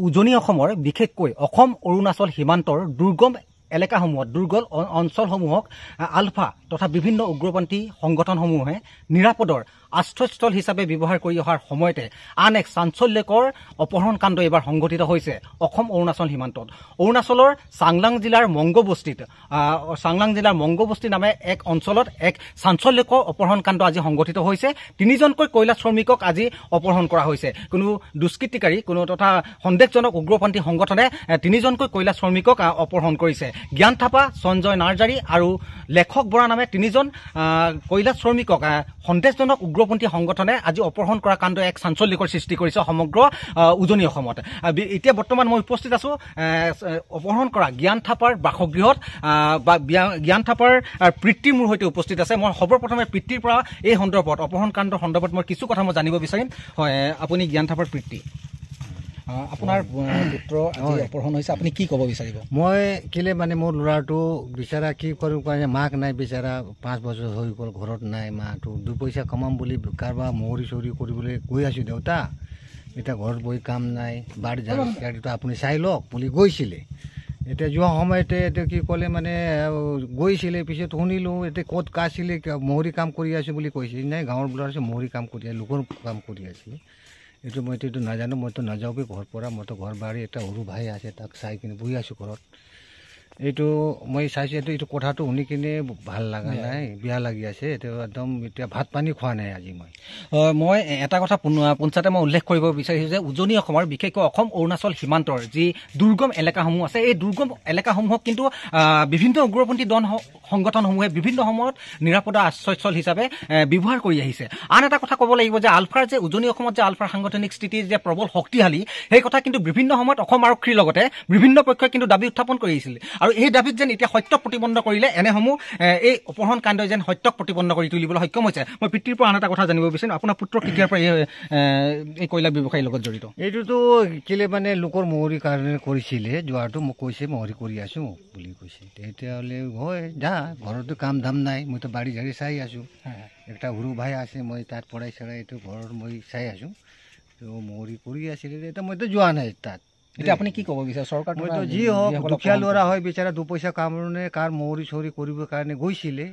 উজনি অসমৰ বিশেষকৈ অসম অৰুণাচল সীমান্তৰ দুৰ্গম এলেকাসমূহত দুৰ্গল অঞ্চলসমূহক আলফা তথা বিভিন্ন উগ্ৰপন্থী সংগঠনসমূহে নিৰাপদৰ আশ্ৰয়স্থল হিচাপে ব্যৱহাৰ কৰি অহাৰ সময়তে আন এক চাঞ্চল্যকৰ অপহৰণ কাণ্ড এইবাৰ সংঘটিত হৈছে অসম অৰুণাচল সীমান্তত। অৰুণাচলৰ চাংলাং জিলাৰ মংগবস্তি নামে এক অঞ্চলত এক চাঞ্চল্যকৰ অপহৰণ কাণ্ড আজি সংঘটিত হৈছে। 3জনকৈ কয়লা শ্ৰমিকক আজি অপহৰণ কৰা হৈছে। কোনো দুষ্কৃতিকাৰী কোনো তথা সন্দেহজনক উগ্ৰপন্থী সংগঠনে 3জনকৈ কয়লা শ্ৰমিকক অপহৰণ কৰিছে। জ্ঞান থাপা, সঞ্জয় নাৰ্জাৰী আৰু লেখক বৰা নামে 3জন কয়লা শ্ৰমিকক সন্দেহজনক উগ্ৰপন্থী সংগঠনে আজি অপহৰণ কৰা কাণ্ড এক চাঞ্চল্যকৰ সৃষ্টি কৰিছে সমগ্ৰ উজনি অসমত। এতিয়া বৰ্তমান মই উপস্থিত আছো অপহৰণ কৰা জ্ঞান থাপাৰ বাসগৃহত বা জ্ঞান থাপাৰ পিতৃ মোৰ সৈতে উপস্থিত আছে। মই সৰ্বপ্ৰথমে পিতৃৰ পৰা এই সন্দৰ্ভত অপহৰণ কাণ্ডৰ সন্দৰ্ভত মই কিছু কথা মই জানিব বিচাৰিম। হয়, আপুনি জ্ঞান থাপাৰ পিতৃ, আপোনাৰ পুত্ৰ আজি অপহৰণ হৈছে, আপুনি কি ক'ব বিচাৰিব? মই কেলে মানে মোৰ ল'ৰাটো বিচাৰা কি কৰোঁ কাৰণে মাক নাই, বিচাৰা 5 বছৰ হৈ গ'ল, ঘৰত নাই মাটো। 2 পইচা কমাম বুলি কাৰোবাৰ মহৰি চহৰি কৰিবলৈ গৈ আছোঁ দেউতা, এতিয়া ঘৰত বহি কাম নাই, বাঢ়ি গাড়ীটো আপুনি চাই লওক বুলি গৈছিলে। এতিয়া যোৱা সময়তে এতিয়া কি ক'লে মানে গৈছিলে, পিছত শুনিলোঁ এতিয়া ক'ত কাছিলে মহৰি কাম কৰি আছোঁ বুলি কৈছে। নাই, গাঁৱৰ ল'ৰা আছে মহৰি কাম কৰি আছে, লোকৰ কাম কৰি আছে। মইতো এইটো নাজানো, মইতো নাযাওঁগৈ ঘৰৰ পৰা। মইতো ঘৰ বাৰী এটা সৰু ভাই আছে, তাক চাই কিনে বহি আছোঁ ঘৰত। এইটো মই চাইছোঁ, এইটো কথাটো শুনি কিনে ভাল লগা নাই, বেয়া লাগি আছে। এইটো একদম এতিয়া ভাত পানী খোৱা নাই আজি মই এটা কথা পঞ্চায়তে মই উল্লেখ কৰিব বিচাৰিছোঁ যে উজনি অসমৰ বিশেষকৈ অসম অৰুণাচল সীমান্তৰ যি দুৰ্গম এলেকাসমূহ আছে, এই দুৰ্গম এলেকাসমূহক কিন্তু বিভিন্ন উগ্ৰপন্থী দল সংগঠনসমূহে বিভিন্ন সময়ত নিৰাপদা আশ্ৰয়স্থল হিচাপে ব্যৱহাৰ কৰি আহিছে। আন এটা কথা ক'ব লাগিব যে আলফাৰ যে উজনি অসমত যে আলফাৰ সাংগঠনিক স্থিতি যে প্ৰবল শক্তিশালী, সেই কথা কিন্তু বিভিন্ন সময়ত অসম আৰক্ষীৰ লগতে বিভিন্ন পক্ষই কিন্তু দাবী উত্থাপন কৰি আহিছিল। আৰু এই দাবীত যেন এতিয়া সত্যক প্ৰতিবন্ধ কৰিলে এনেসমূহ এই অপহৰণ কাণ্ডই যেন সত্যক প্ৰতিবন্ধ কৰি তুলিবলৈ সক্ষম হৈছে। মই পিতৃৰ পৰা আন এটা কথা জানিব বিচাৰিম, আপোনাৰ পুত্ৰ কেতিয়াৰ পৰা এই কয়লা ব্যৱসায়ীৰ লগত জড়িত? এইটোতো কেলে মানে লোকৰ মহৰিৰ কাৰণে কৰিছিলে, যোৱাটো মোক কৈছে মহৰি কৰি আছোঁ বুলি কৈছে। তেতিয়াহ'লে হয় যা, ঘৰতো কাম ধাম নাই, মইতো বাৰী ঝাৰি চাই আছোঁ। একটা সৰু ভাই আছে, মই তাত পঢ়াই চৰাই এইটো ঘৰত মই চাই আছোঁ। তো মহৰি কৰি আছিলে, এতিয়া মইতো যোৱা নাই তাত। এতিয়া আপুনি কি ক'ব বিচাৰে? চৰকাৰ মইতো যি হওক দুখীয়া ল'ৰা হয়, বিচাৰা 2 পইচা কামৰণে কাৰ মহৰি চহৰি কৰিবৰ কাৰণে গৈছিলে।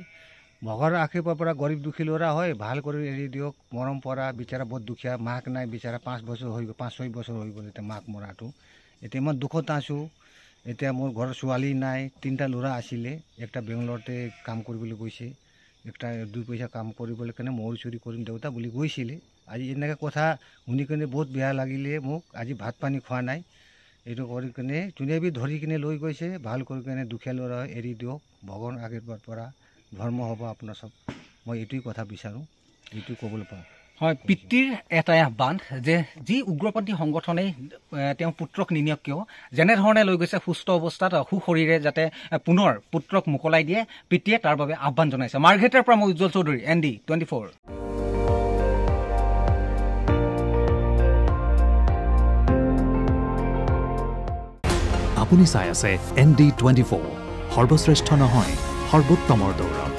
ভগৰ আশীৰ্বাৰ পৰা গৰীব দুখী ল'ৰা হয়, ভাল কৰি এৰি দিয়ক, মৰম পৰা। বিচাৰা বহুত দুখীয়া, মাক নাই, বিচাৰা 5 বছৰ হৈ গ'ল, 5-6 বছৰ হৈ গ'ল এতিয়া মাক মৰাটো। এতিয়া মই দুখত আছোঁ। এতিয়া মোৰ ঘৰৰ ছোৱালী নাই, 3টা ল'ৰা আছিলে, একটা বেংগলৰতে কাম কৰিবলৈ গৈছে, একটা 2 পইচা কাম কৰিবলৈ কাৰণে মহৰি চহৰি কৰিম দেউতা বুলি গৈছিলে। আজি এনেকৈ কথা শুনি কিনে বহুত বেয়া লাগিলে মোক। আজি ভাত পানী খোৱা নাই। এইটো কৰি কিনে যোনেবি ধৰি কিনে লৈ গৈছে, ভাল কৰি কিনে দুখীয়া ল'ৰা এৰি দিয়ক, ভগৱান আশীৰ্বাদ পৰা ধৰ্ম হ'ব আপোনাৰ চব। মই এইটোৱে কথা বিচাৰোঁ, এইটো ক'বলৈ পাওঁ। হয়, পিতৃৰ এটাই আহ্বান যে যি উগ্ৰপন্থী সংগঠনে তেওঁ পুত্ৰক নিনিয়ক কিয়, যেনেধৰণে লৈ গৈছে সুস্থ অৱস্থাত সুশৰীৰে যাতে পুনৰ পুত্ৰক মোকলাই দিয়ে, পিতৃয়ে তাৰ বাবে আহ্বান জনাইছে। মাৰ্ঘেৰিটাৰ পৰা মই উজ্জ্বল চৌধুৰী, ND24। আপুনি চাই আছে ND24, সৰ্বশ্ৰেষ্ঠ নহয় সৰ্বোত্তমৰ দৌৰত।